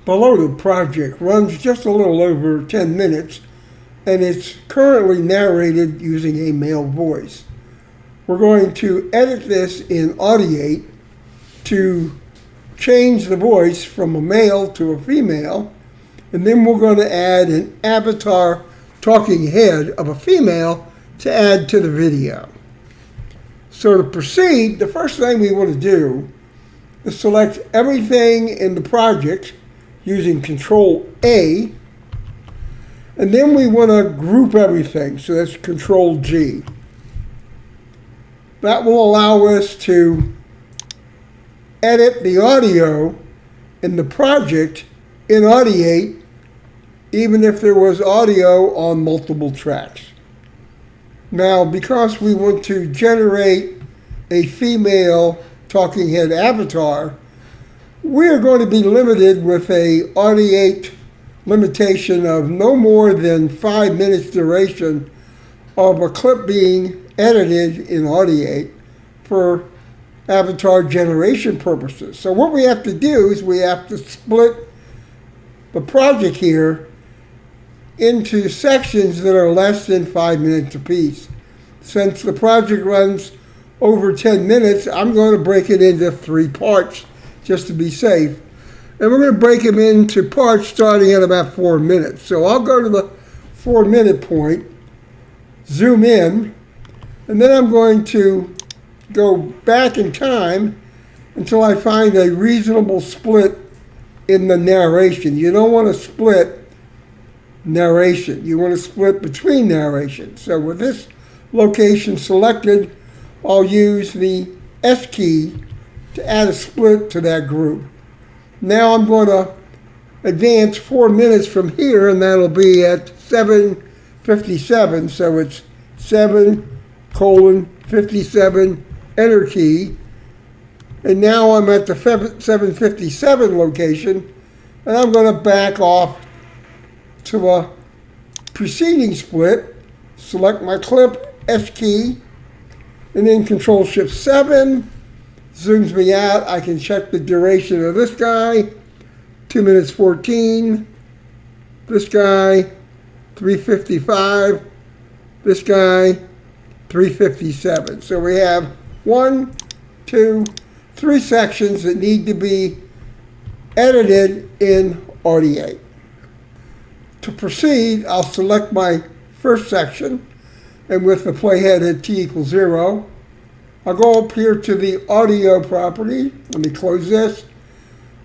below the project runs just a little over 10 minutes, and it's currently narrated using a male voice. We're going to edit this in Audiate to change the voice from a male to a female, and then we're going to add an avatar talking head of a female to add to the video. So to proceed, the first thing we want to do is select everything in the project using Control A, and then we want to group everything, so that's Control G. That will allow us to edit the audio in the project in Audiate, even if there was audio on multiple tracks. Now, because we want to generate a female talking head avatar, we are going to be limited with a Audiate limitation of no more than 5 minutes duration of a clip being edited in Audiate for avatar generation purposes. So what we have to do is we have to split the project here into sections that are less than 5 minutes apiece. Since the project runs over 10 minutes, I'm going to break it into 3 parts just to be safe. And we're going to break them into parts starting at about 4 minutes. So I'll go to the 4-minute point, zoom in, and then I'm going to go back in time until I find a reasonable split in the narration. You don't want to split narration. You want to split between narration. So with this location selected, I'll use the S key to add a split to that group. Now I'm going to advance 4 minutes from here, and that'll be at 7:57. So it's 7:57, enter key. And now I'm at the 7:57 location, and I'm going to back off to a preceding split, select my clip, S key, and then Control-Shift-7 zooms me out. I can check the duration of this guy, 2 minutes 14. This guy, 3:55. This guy, 3:57. So we have 1, 2, 3 sections that need to be edited in Audiate. To proceed, I'll select my first section, and with the playhead at t=0, I'll go up here to the audio property. Let me close this.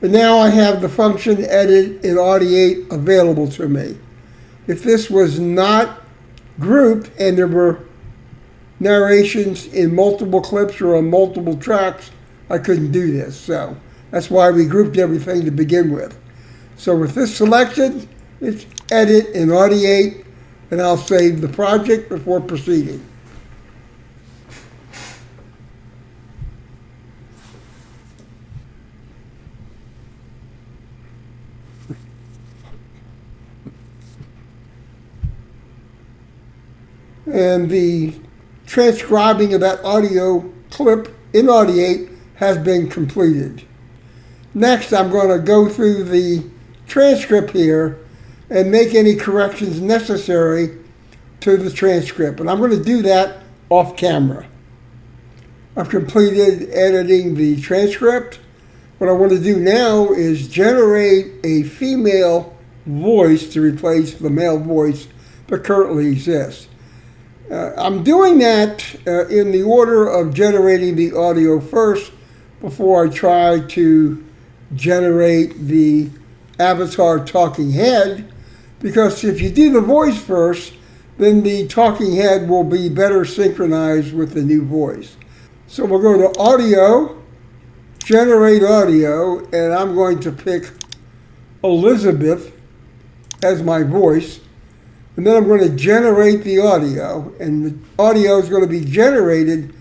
And now I have the function edit in Audiate available to me. If this was not grouped and there were narrations in multiple clips or on multiple tracks, I couldn't do this. So that's why we grouped everything to begin with. So with this selected, it's edit in Audiate, and I'll save the project before proceeding. And the transcribing of that audio clip in Audiate has been completed. Next, I'm going to go through the transcript here and make any corrections necessary to the transcript. And I'm going to do that off camera. I've completed editing the transcript. What I want to do now is generate a female voice to replace the male voice that currently exists. I'm doing that in the order of generating the audio first before I try to generate the avatar talking head, because if you do the voice first, then the talking head will be better synchronized with the new voice. So we'll go to Audio, Generate Audio, and I'm going to pick Elizabeth as my voice. And then I'm going to generate the audio, and the audio is going to be generated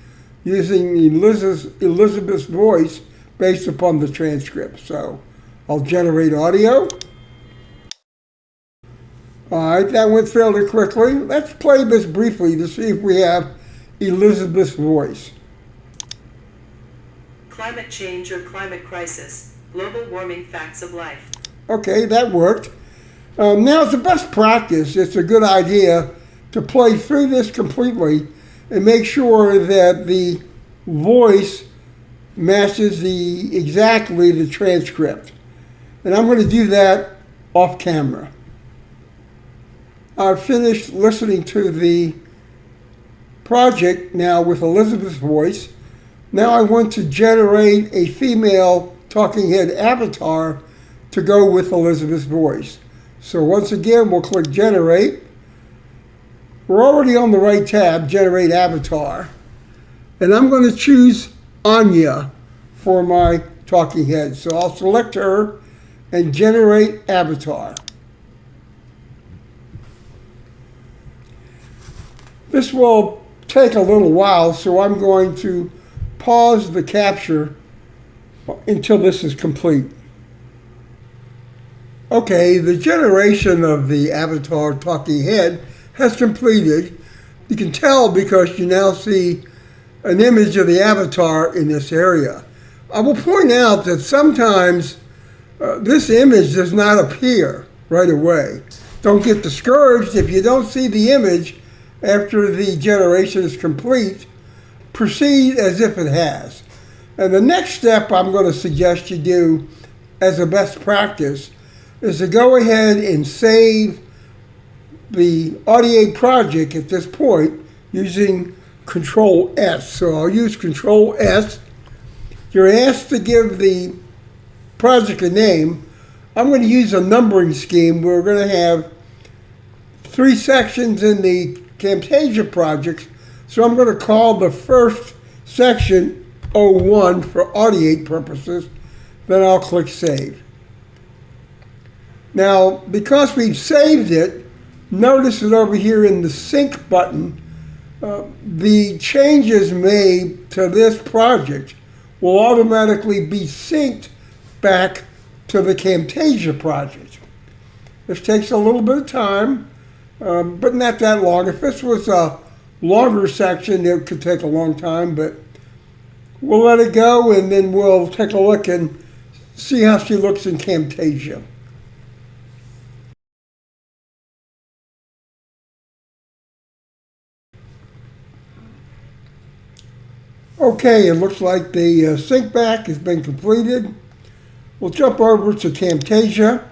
using Elizabeth's voice based upon the transcript. So I'll generate audio. All right, that went fairly quickly. Let's play this briefly to see if we have Elizabeth's voice. Climate change or climate crisis, global warming facts of life. Okay, that worked. Now, as a best practice, it's a good idea to play through this completely and make sure that the voice matches exactly the transcript. And I'm going to do that off camera. I've finished listening to the project now with Elizabeth's voice. Now I want to generate a female talking head avatar to go with Elizabeth's voice. So once again, we'll click Generate. We're already on the right tab, Generate Avatar. And I'm going to choose Anya for my talking head. So I'll select her and Generate Avatar. This will take a little while, so I'm going to pause the capture until this is complete. Okay, the generation of the avatar talking head has completed. You can tell because you now see an image of the avatar in this area. I will point out that sometimes this image does not appear right away. Don't get discouraged if you don't see the image after the generation is complete. Proceed as if it has. And the next step I'm going to suggest you do as a best practice is to go ahead and save the Audiate project at this point using Control S. So I'll use Control S. You're asked to give the project a name. I'm going to use a numbering scheme. We're going to have 3 sections in the Camtasia project. So I'm going to call the first section 01 for Audiate purposes. Then I'll click Save. Now, because we've saved it, notice that over here in the Sync button, the changes made to this project will automatically be synced back to the Camtasia project. This takes a little bit of time, but not that long. If this was a longer section, it could take a long time, but we'll let it go and then we'll take a look and see how she looks in Camtasia. Okay, it looks like the sync back has been completed. We'll jump over to Camtasia.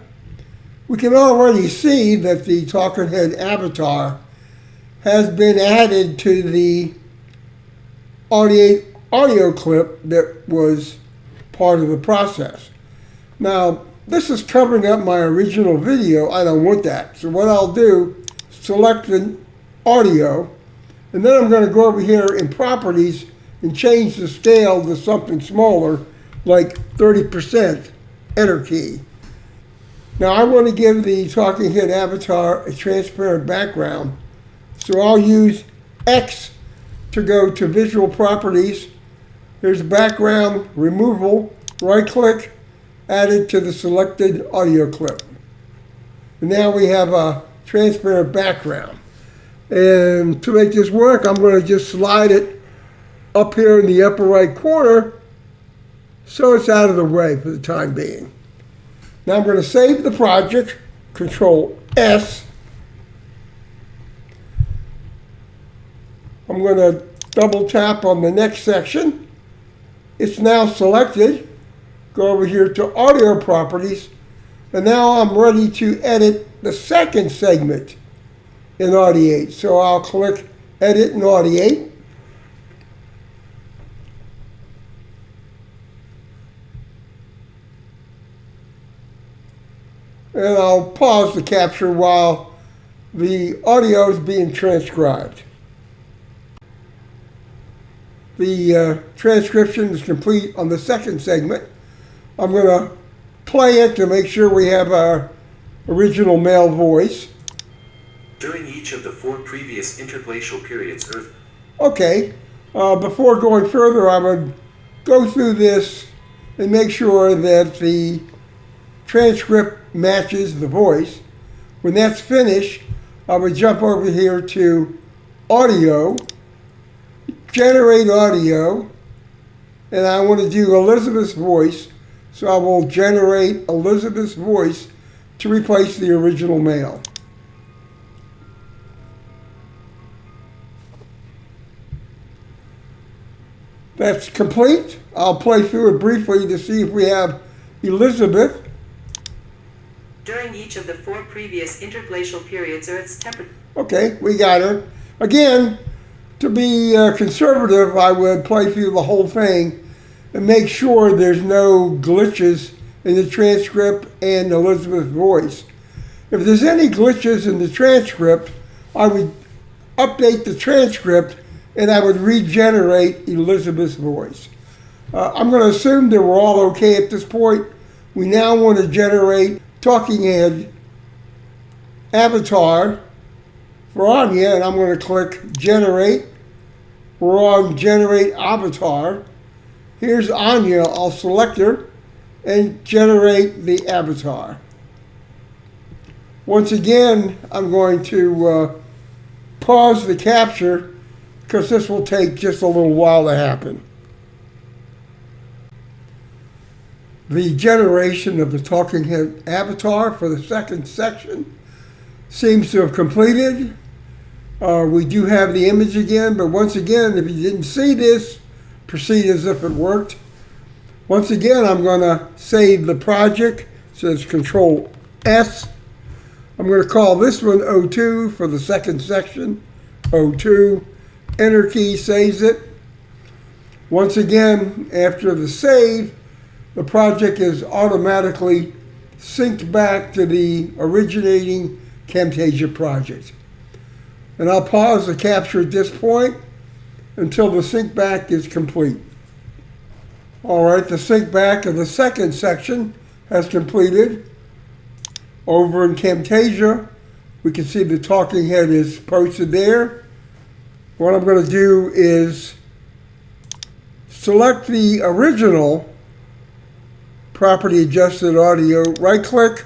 We can already see that the talking head avatar has been added to the audio clip that was part of the process. Now, this is covering up my original video. I don't want that. So what I'll do, select the audio, and then I'm going to go over here in Properties and change the scale to something smaller, like 30%, Enter key. Now I want to give the talking head avatar a transparent background, so I'll use X to go to Visual Properties. There's Background Removal, right-click, add it to the selected audio clip. And now we have a transparent background. And to make this work, I'm going to just slide it up here in the upper right corner so it's out of the way for the time being. Now I'm going to save the project, Control S. I'm going to double tap on the next section. It's now selected. Go over here to Audio Properties, and now I'm ready to edit the second segment in Audiate. So I'll click Edit in Audiate. And I'll pause the capture while the audio is being transcribed. The transcription is complete on the second segment. I'm going to play it to make sure we have our original male voice. During each of the 4 previous interglacial periods, Earth... Okay, before going further, I would go through this and make sure that the transcript matches the voice. When that's finished, I would jump over here to Audio, Generate Audio, and I want to do Elizabeth's voice. So I will generate Elizabeth's voice to replace the original male. That's complete. I'll play through it briefly to see if we have Elizabeth. During each of the 4 previous interglacial periods, Earth's temperature... Okay, we got her. Again, to be conservative, I would play through the whole thing and make sure there's no glitches in the transcript and Elizabeth's voice. If there's any glitches in the transcript, I would update the transcript and I would regenerate Elizabeth's voice. I'm going to assume that we're all okay at this point. We now want to generate talking head avatar for Anya, and I'm going to click generate. We're on generate avatar. Here's Anya. I'll select her and generate the avatar. Once again, I'm going to pause the capture because this will take just a little while to happen. The generation of the talking head avatar for the second section seems to have completed. We do have the image again, but once again, if you didn't see this, proceed as if it worked. Once again, I'm going to save the project. It says Control S. I'm going to call this one O2 for the second section. O2. Enter key saves it. Once again, after the save, the project is automatically synced back to the originating Camtasia project. And I'll pause the capture at this point until the sync back is complete. All right, the sync back of the second section has completed. Over in Camtasia, we can see the talking head is posted there. What I'm going to do is select the original property adjusted audio, right click,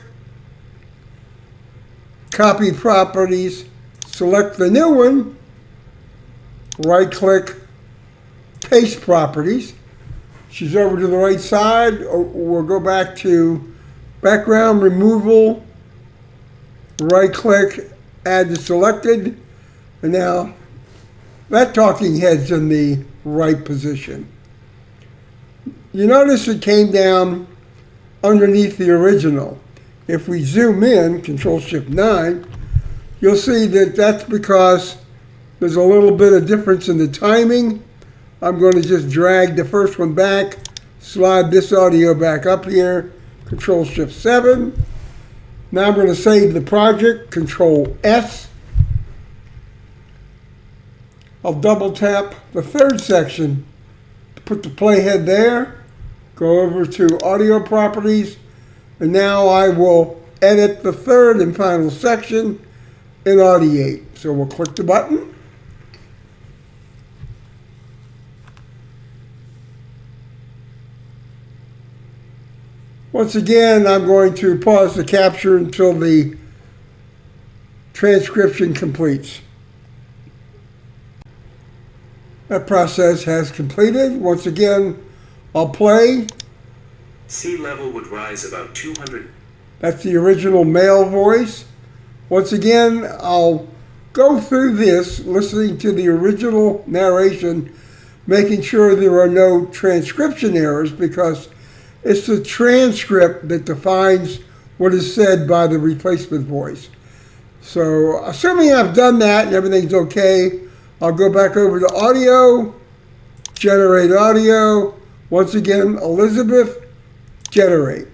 copy properties, select the new one, right click, paste properties. She's over to the right side. We'll go back to background removal, right click, add to selected, and now that talking head's in the right position. You notice it came down underneath the original. If we zoom in, Control-Shift-9, you'll see that that's because there's a little bit of difference in the timing. I'm going to just drag the first one back, slide this audio back up here, Control-Shift-7. Now I'm going to save the project, Control-S. I'll double tap the third section to put the playhead there. Go over to audio properties, and now I will edit the third and final section in Audiate. So we'll click the button. Once again, I'm going to pause the capture until the transcription completes. That process has completed. Once again, I'll play. Sea level would rise about 200. That's the original male voice. Once again, I'll go through this, listening to the original narration, making sure there are no transcription errors, because it's the transcript that defines what is said by the replacement voice. So, assuming I've done that and everything's okay, I'll go back over to audio, generate audio. Once again, Elizabeth, generate.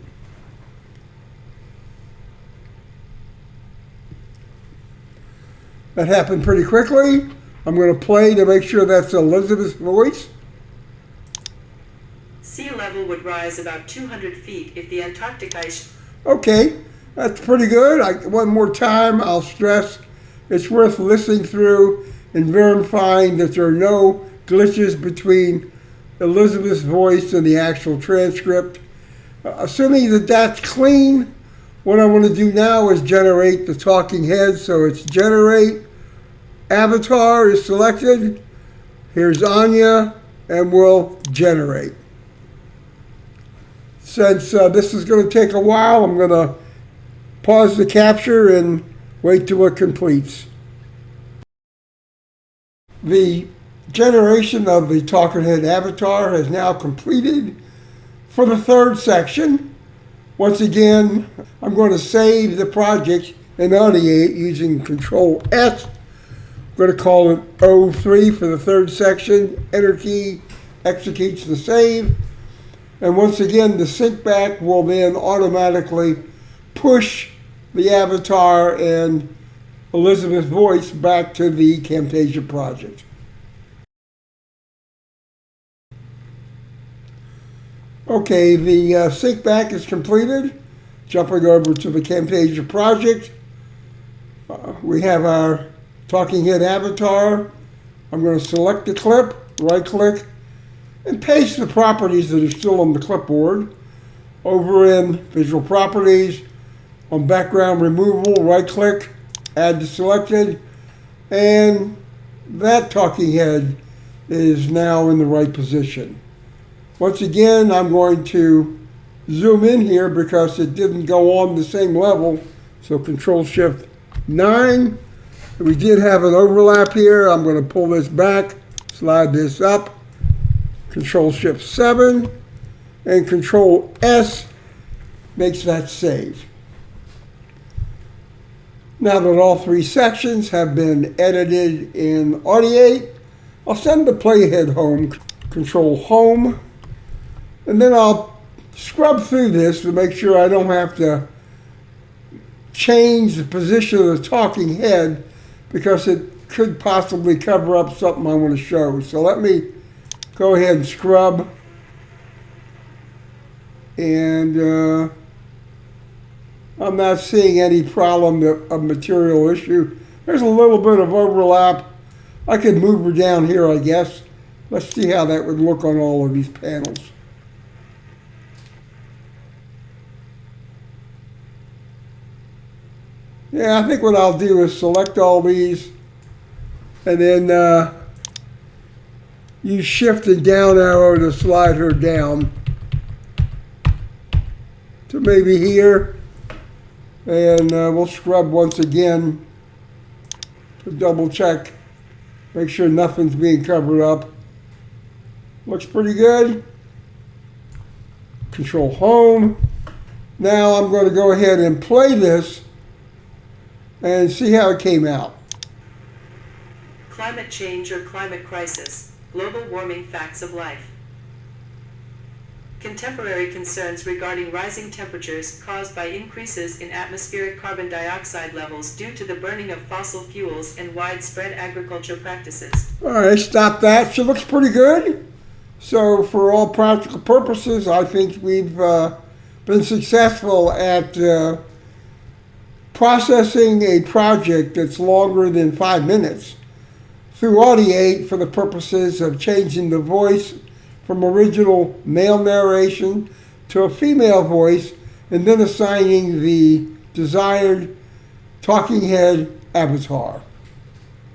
That happened pretty quickly. I'm going to play to make sure that's Elizabeth's voice. Sea level would rise about 200 feet if the Antarctic ice... Okay, that's pretty good. One more time, I'll stress it's worth listening through and verifying that there are no glitches between Elizabeth's voice and the actual transcript. Assuming that that's clean, what I want to do now is generate the talking head. So it's generate, avatar is selected. Here's Anya, and we'll generate. Since this is going to take a while, I'm going to pause the capture and wait till it completes. The generation of the talking head avatar has now completed for the third section. Once again, I'm going to save the project in Audiate using Control S. I'm going to call it 03 for the third section. Enter key executes the save. And once again, the sync back will then automatically push the avatar and Elizabeth's voice back to the Camtasia project. Okay, the sync back is completed. Jumping over to the Camtasia project, we have our talking head avatar. I'm going to select the clip, right click, and paste the properties that are still on the clipboard. Over in Visual Properties, on Background Removal, right click, add to selected, and that talking head is now in the right position. Once again, I'm going to zoom in here because it didn't go on the same level, so Control Shift 9. We did have an overlap here. I'm going to pull this back, slide this up, Control Shift 7, and Control S makes that save. Now that all three sections have been edited in Audiate, I'll send the playhead home, Control Home, and then I'll scrub through this to make sure I don't have to change the position of the talking head because it could possibly cover up something I want to show. So let me go ahead and scrub, and I'm not seeing any problem of material issue. There's a little bit of overlap. I could move her down here, I guess. Let's see how that would look on all of these panels. Yeah, I think what I'll do is select all these and then use Shift and down arrow to slide her down to maybe here. And we'll scrub once again to double check, make sure nothing's being covered up. Looks pretty good. Control Home. Now I'm going to go ahead and play this and see how it came out. Climate change or climate crisis, global warming facts of life. Contemporary concerns regarding rising temperatures caused by increases in atmospheric carbon dioxide levels due to the burning of fossil fuels and widespread agriculture practices. All right, stop that. She looks pretty good. So for all practical purposes, I think we've been successful at processing a project that's longer than 5 minutes through Audiate for the purposes of changing the voice from original male narration to a female voice and then assigning the desired talking head avatar.